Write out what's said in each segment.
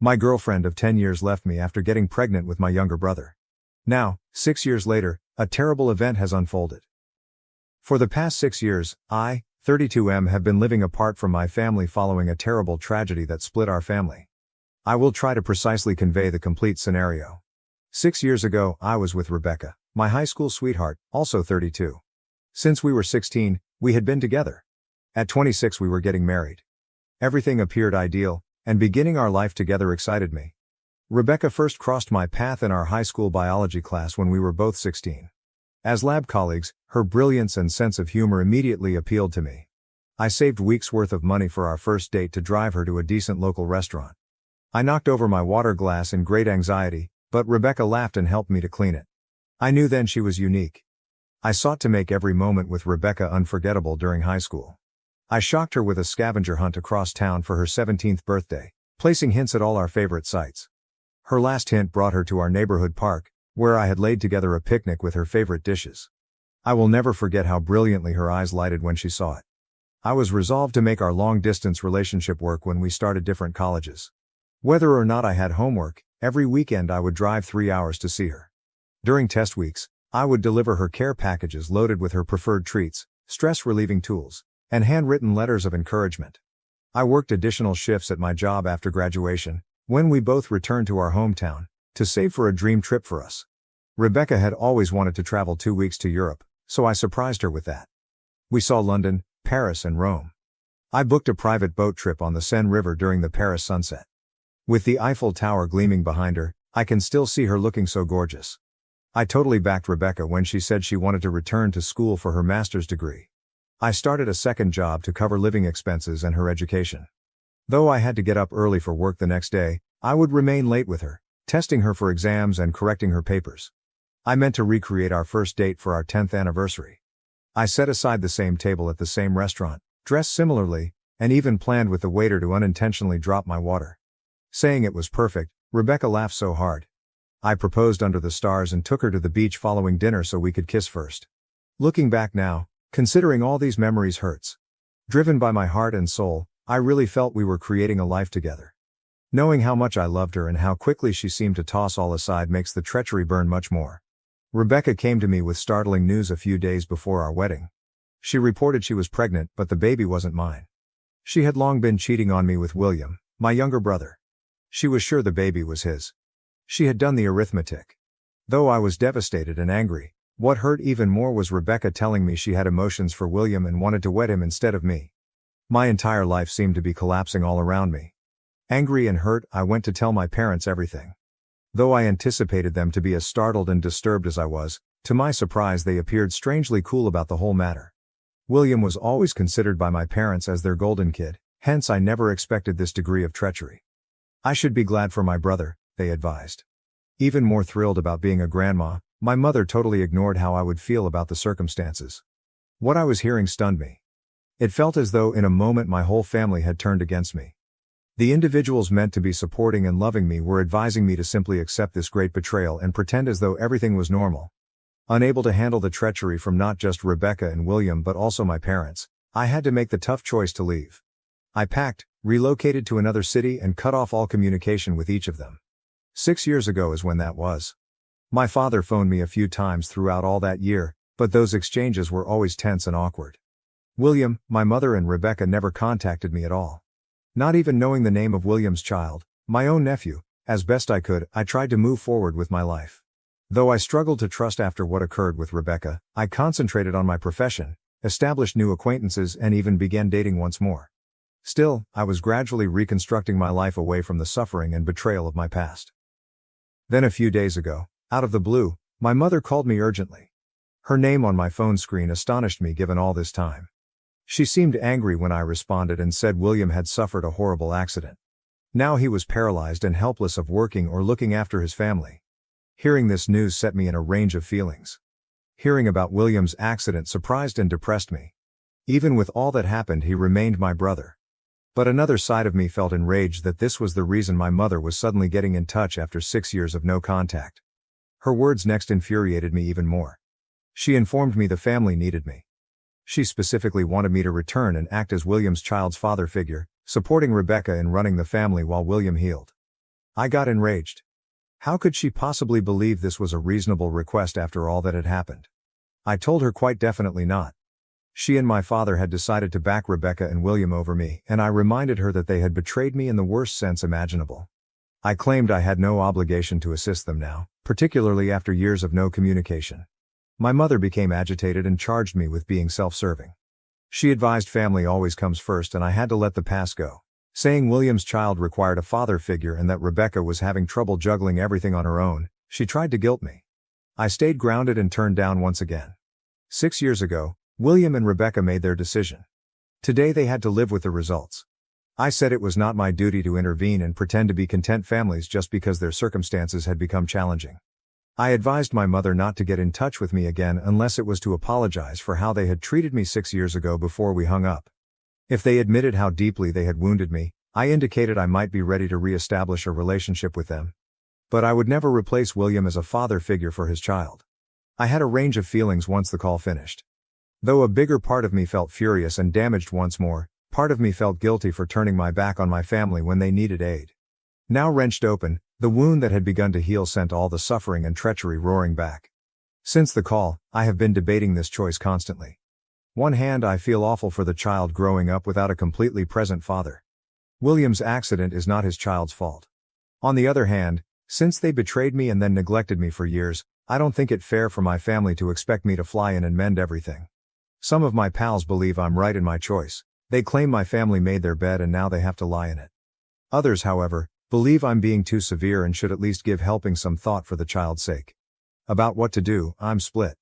My girlfriend of 10 years left me after getting pregnant with my younger brother. Now, 6 years later, a terrible event has unfolded. For the past 6 years, I, 32M, have been living apart from my family following a terrible tragedy that split our family. I will try to precisely convey the complete scenario. 6 years ago, I was with Rebecca, my high school sweetheart, also 32. Since we were 16, we had been together. At 26, we were getting married. Everything appeared ideal, and beginning our life together excited me. Rebecca first crossed my path in our high school biology class when we were both 16. As lab colleagues, her brilliance and sense of humor immediately appealed to me. I saved weeks' worth of money for our first date to drive her to a decent local restaurant. I knocked over my water glass in great anxiety, but Rebecca laughed and helped me to clean it. I knew then she was unique. I sought to make every moment with Rebecca unforgettable during high school. I shocked her with a scavenger hunt across town for her 17th birthday, placing hints at all our favorite sites. Her last hint brought her to our neighborhood park, where I had laid together a picnic with her favorite dishes. I will never forget how brilliantly her eyes lighted when she saw it. I was resolved to make our long-distance relationship work when we started different colleges. Whether or not I had homework, every weekend I would drive 3 hours to see her. During test weeks, I would deliver her care packages loaded with her preferred treats, stress-relieving tools, and handwritten letters of encouragement. I worked additional shifts at my job after graduation, when we both returned to our hometown, to save for a dream trip for us. Rebecca had always wanted to travel 2 weeks to Europe, so I surprised her with that. We saw London, Paris and Rome. I booked a private boat trip on the Seine River during the Paris sunset. With the Eiffel Tower gleaming behind her, I can still see her looking so gorgeous. I totally backed Rebecca when she said she wanted to return to school for her master's degree. I started a second job to cover living expenses and her education. Though I had to get up early for work the next day, I would remain late with her, testing her for exams and correcting her papers. I meant to recreate our first date for our 10th anniversary. I set aside the same table at the same restaurant, dressed similarly, and even planned with the waiter to unintentionally drop my water. Saying it was perfect, Rebecca laughed so hard. I proposed under the stars and took her to the beach following dinner so we could kiss first. Looking back now, considering all these memories hurts. Driven by my heart and soul, I really felt we were creating a life together. Knowing how much I loved her and how quickly she seemed to toss all aside makes the treachery burn much more. Rebecca came to me with startling news a few days before our wedding. She reported she was pregnant, but the baby wasn't mine. She had long been cheating on me with William, my younger brother. She was sure the baby was his. She had done the arithmetic. Though I was devastated and angry, what hurt even more was Rebecca telling me she had emotions for William and wanted to wed him instead of me. My entire life seemed to be collapsing all around me. Angry and hurt, I went to tell my parents everything. Though I anticipated them to be as startled and disturbed as I was, to my surprise they appeared strangely cool about the whole matter. William was always considered by my parents as their golden kid, hence I never expected this degree of treachery. I should be glad for my brother, they advised. Even more thrilled about being a grandma, my mother totally ignored how I would feel about the circumstances. What I was hearing stunned me. It felt as though in a moment my whole family had turned against me. The individuals meant to be supporting and loving me were advising me to simply accept this great betrayal and pretend as though everything was normal. Unable to handle the treachery from not just Rebecca and William but also my parents, I had to make the tough choice to leave. I packed, relocated to another city and cut off all communication with each of them. 6 years ago is when that was. My father phoned me a few times throughout all that year, but those exchanges were always tense and awkward. William, my mother and Rebecca never contacted me at all. Not even knowing the name of William's child, my own nephew, as best I could, I tried to move forward with my life. Though I struggled to trust after what occurred with Rebecca, I concentrated on my profession, established new acquaintances and even began dating once more. Still, I was gradually reconstructing my life away from the suffering and betrayal of my past. Then a few days ago, out of the blue, my mother called me urgently. Her name on my phone screen astonished me given all this time. She seemed angry when I responded and said William had suffered a horrible accident. Now he was paralyzed and helpless of working or looking after his family. Hearing this news set me in a range of feelings. Hearing about William's accident surprised and depressed me. Even with all that happened, he remained my brother. But another side of me felt enraged that this was the reason my mother was suddenly getting in touch after 6 years of no contact. Her words next infuriated me even more. She informed me the family needed me. She specifically wanted me to return and act as William's child's father figure, supporting Rebecca in running the family while William healed. I got enraged. How could she possibly believe this was a reasonable request after all that had happened? I told her quite definitely not. She and my father had decided to back Rebecca and William over me, and I reminded her that they had betrayed me in the worst sense imaginable. I claimed I had no obligation to assist them now, particularly after years of no communication. My mother became agitated and charged me with being self-serving. She advised family always comes first, and I had to let the past go, saying William's child required a father figure and that Rebecca was having trouble juggling everything on her own. She tried to guilt me. I stayed grounded and turned down once again. 6 years ago, William and Rebecca made their decision. Today they had to live with the results. I said it was not my duty to intervene and pretend to be content families just because their circumstances had become challenging. I advised my mother not to get in touch with me again unless it was to apologize for how they had treated me 6 years ago before we hung up. If they admitted how deeply they had wounded me, I indicated I might be ready to re-establish a relationship with them. But I would never replace William as a father figure for his child. I had a range of feelings once the call finished. Though a bigger part of me felt furious and damaged once more, part of me felt guilty for turning my back on my family when they needed aid. Now wrenched open, the wound that had begun to heal sent all the suffering and treachery roaring back. Since the call, I have been debating this choice constantly. One hand, I feel awful for the child growing up without a completely present father. William's accident is not his child's fault. On the other hand, since they betrayed me and then neglected me for years, I don't think it fair for my family to expect me to fly in and mend everything. Some of my pals believe I'm right in my choice. They claim my family made their bed and now they have to lie in it. Others, however, believe I'm being too severe and should at least give helping some thought for the child's sake. About what to do, I'm split.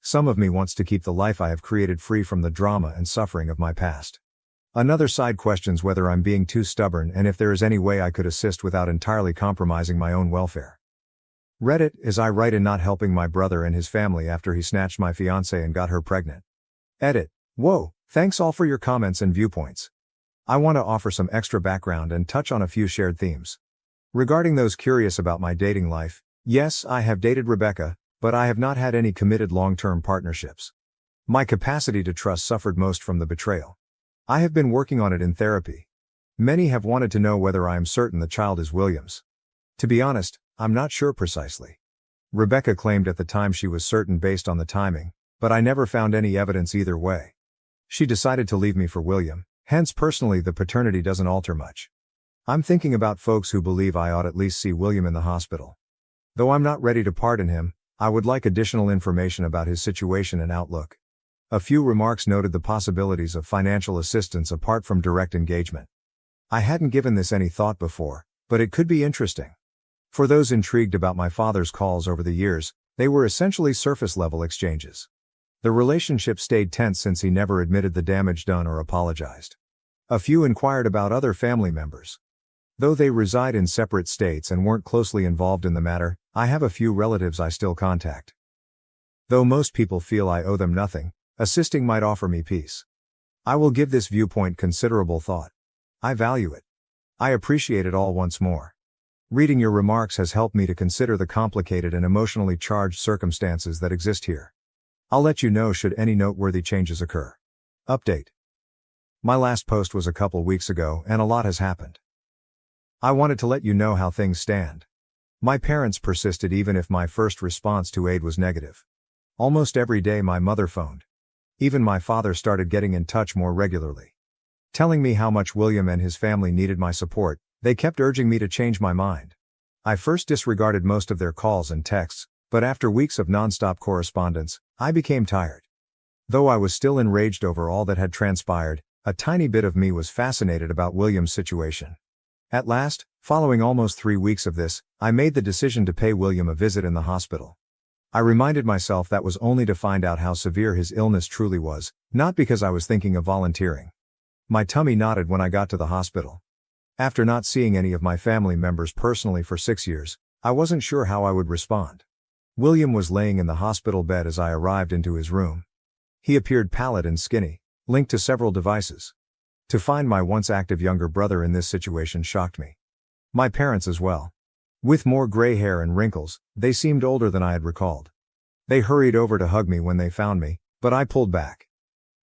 Some of me wants to keep the life I have created free from the drama and suffering of my past. Another side questions whether I'm being too stubborn and if there is any way I could assist without entirely compromising my own welfare. Reddit, is I right in not helping my brother and his family after he snatched my fiancée and got her pregnant? Edit. Whoa, thanks all for your comments and viewpoints. I want to offer some extra background and touch on a few shared themes. Regarding those curious about my dating life, yes, I have dated Rebecca, but I have not had any committed long-term partnerships. My capacity to trust suffered most from the betrayal. I have been working on it in therapy. Many have wanted to know whether I am certain the child is William's. To be honest, I'm not sure precisely. Rebecca claimed at the time she was certain based on the timing, but I never found any evidence either way. She decided to leave me for William, hence personally the paternity doesn't alter much. I'm thinking about folks who believe I ought at least see William in the hospital. Though I'm not ready to pardon him, I would like additional information about his situation and outlook. A few remarks noted the possibilities of financial assistance apart from direct engagement. I hadn't given this any thought before, but it could be interesting. For those intrigued about my father's calls over the years, they were essentially surface-level exchanges. The relationship stayed tense since he never admitted the damage done or apologized. A few inquired about other family members. Though they reside in separate states and weren't closely involved in the matter, I have a few relatives I still contact. Though most people feel I owe them nothing, assisting might offer me peace. I will give this viewpoint considerable thought. I value it. I appreciate it all once more. Reading your remarks has helped me to consider the complicated and emotionally charged circumstances that exist here. I'll let you know should any noteworthy changes occur. Update. My last post was a couple weeks ago and a lot has happened. I wanted to let you know how things stand. My parents persisted even if my first response to aid was negative. Almost every day my mother phoned. Even my father started getting in touch more regularly. Telling me how much William and his family needed my support, they kept urging me to change my mind. I first disregarded most of their calls and texts, but after weeks of non-stop correspondence, I became tired. Though I was still enraged over all that had transpired, a tiny bit of me was fascinated about William's situation. At last, following almost 3 weeks of this, I made the decision to pay William a visit in the hospital. I reminded myself that was only to find out how severe his illness truly was, not because I was thinking of volunteering. My tummy knotted when I got to the hospital. After not seeing any of my family members personally for 6 years, I wasn't sure how I would respond. William was laying in the hospital bed as I arrived into his room. He appeared pallid and skinny, linked to several devices. To find my once active younger brother in this situation shocked me. My parents as well. With more gray hair and wrinkles, they seemed older than I had recalled. They hurried over to hug me when they found me, but I pulled back.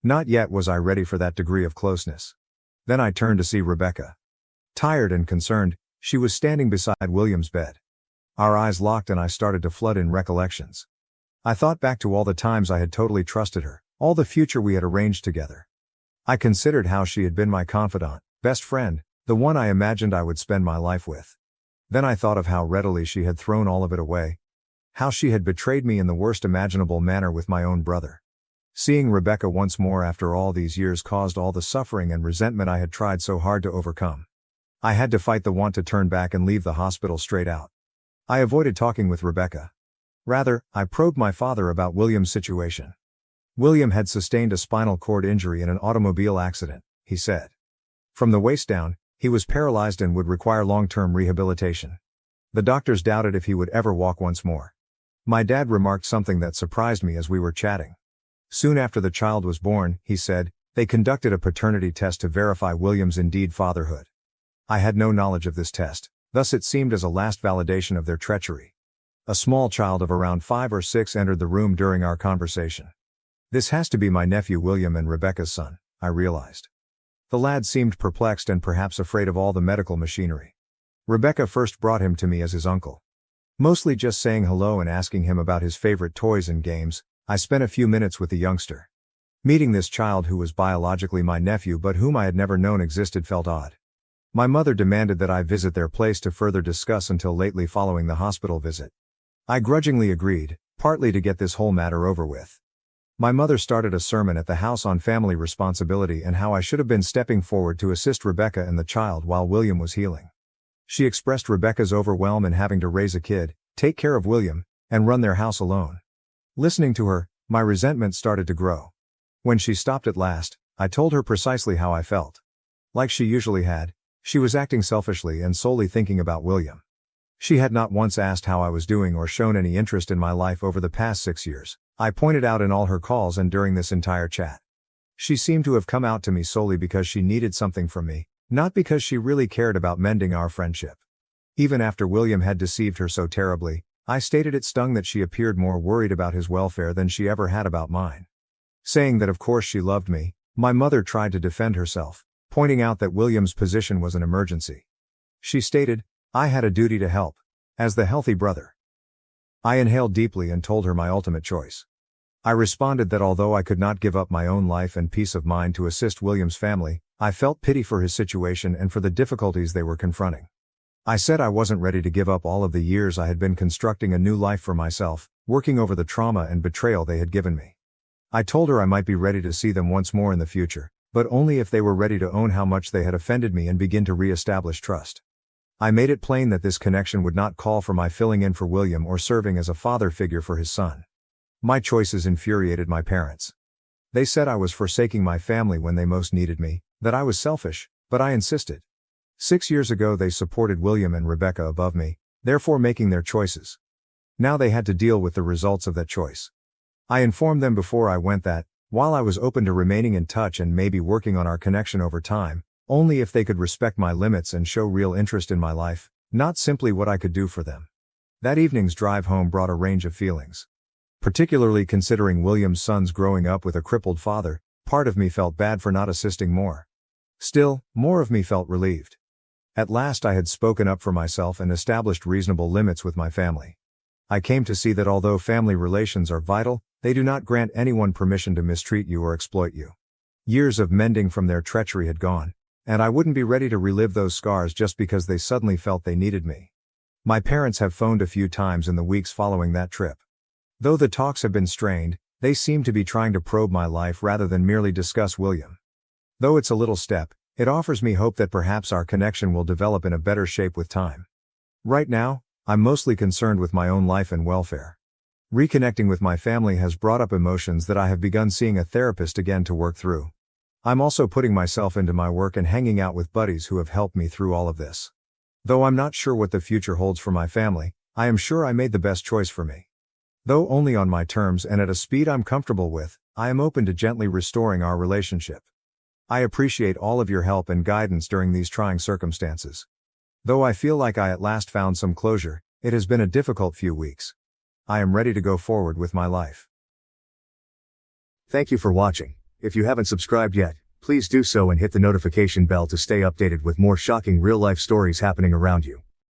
Not yet was I ready for that degree of closeness. Then I turned to see Rebecca. Tired and concerned, She was standing beside William's bed. Our eyes locked and I started to flood in recollections. I thought back to all the times I had totally trusted her, all the future we had arranged together. I considered how she had been my confidant, best friend, the one I imagined I would spend my life with. Then I thought of how readily she had thrown all of it away. How she had betrayed me in the worst imaginable manner with my own brother. Seeing Rebecca once more after all these years caused all the suffering and resentment I had tried so hard to overcome. I had to fight the want to turn back and leave the hospital straight out. I avoided talking with Rebecca. Rather, I probed my father about William's situation. William had sustained a spinal cord injury in an automobile accident, he said. From the waist down, he was paralyzed and would require long-term rehabilitation. The doctors doubted if he would ever walk once more. My dad remarked something that surprised me as we were chatting. Soon after the child was born, he said, they conducted a paternity test to verify William's indeed fatherhood. I had no knowledge of this test, thus it seemed as a last validation of their treachery. A small child of around 5 or 6 entered the room during our conversation. This has to be my nephew William and Rebecca's son, I realized. The lad seemed perplexed and perhaps afraid of all the medical machinery. Rebecca first brought him to me as his uncle. Mostly just saying hello and asking him about his favorite toys and games, I spent a few minutes with the youngster. Meeting this child who was biologically my nephew but whom I had never known existed felt odd. My mother demanded that I visit their place to further discuss until lately following the hospital visit. I grudgingly agreed, partly to get this whole matter over with. My mother started a sermon at the house on family responsibility and how I should have been stepping forward to assist Rebecca and the child while William was healing. She expressed Rebecca's overwhelm in having to raise a kid, take care of William, and run their house alone. Listening to her, my resentment started to grow. When she stopped at last, I told her precisely how I felt. Like she usually had, she was acting selfishly and solely thinking about William. She had not once asked how I was doing or shown any interest in my life over the past 6 years, I pointed out in all her calls and during this entire chat. She seemed to have come out to me solely because she needed something from me, not because she really cared about mending our friendship. Even after William had deceived her so terribly, I stated it stung that she appeared more worried about his welfare than she ever had about mine. Saying that of course she loved me, my mother tried to defend herself, pointing out that William's position was an emergency. She stated, I had a duty to help, as the healthy brother. I inhaled deeply and told her my ultimate choice. I responded that although I could not give up my own life and peace of mind to assist William's family, I felt pity for his situation and for the difficulties they were confronting. I said I wasn't ready to give up all of the years I had been constructing a new life for myself, working over the trauma and betrayal they had given me. I told her I might be ready to see them once more in the future, but only if they were ready to own how much they had offended me and begin to re-establish trust. I made it plain that this connection would not call for my filling in for William or serving as a father figure for his son. My choices infuriated my parents. They said I was forsaking my family when they most needed me, that I was selfish, but I insisted. 6 years ago they supported William and Rebecca above me, therefore making their choices. Now they had to deal with the results of that choice. I informed them before I went that, while I was open to remaining in touch and maybe working on our connection over time, only if they could respect my limits and show real interest in my life, not simply what I could do for them. That evening's drive home brought a range of feelings. Particularly considering William's sons growing up with a crippled father, part of me felt bad for not assisting more. Still, more of me felt relieved. At last I had spoken up for myself and established reasonable limits with my family. I came to see that although family relations are vital, they do not grant anyone permission to mistreat you or exploit you. Years of mending from their treachery had gone, and I wouldn't be ready to relive those scars just because they suddenly felt they needed me. My parents have phoned a few times in the weeks following that trip. Though the talks have been strained, they seem to be trying to probe my life rather than merely discuss William. Though it's a little step, it offers me hope that perhaps our connection will develop in a better shape with time. Right now, I'm mostly concerned with my own life and welfare. Reconnecting with my family has brought up emotions that I have begun seeing a therapist again to work through. I'm also putting myself into my work and hanging out with buddies who have helped me through all of this. Though I'm not sure what the future holds for my family, I am sure I made the best choice for me. Though only on my terms and at a speed I'm comfortable with, I am open to gently restoring our relationship. I appreciate all of your help and guidance during these trying circumstances. Though I feel like I at last found some closure, it has been a difficult few weeks. I am ready to go forward with my life. Thank you for watching. If you haven't subscribed yet, please do so and hit the notification bell to stay updated with more shocking real-life stories happening around you.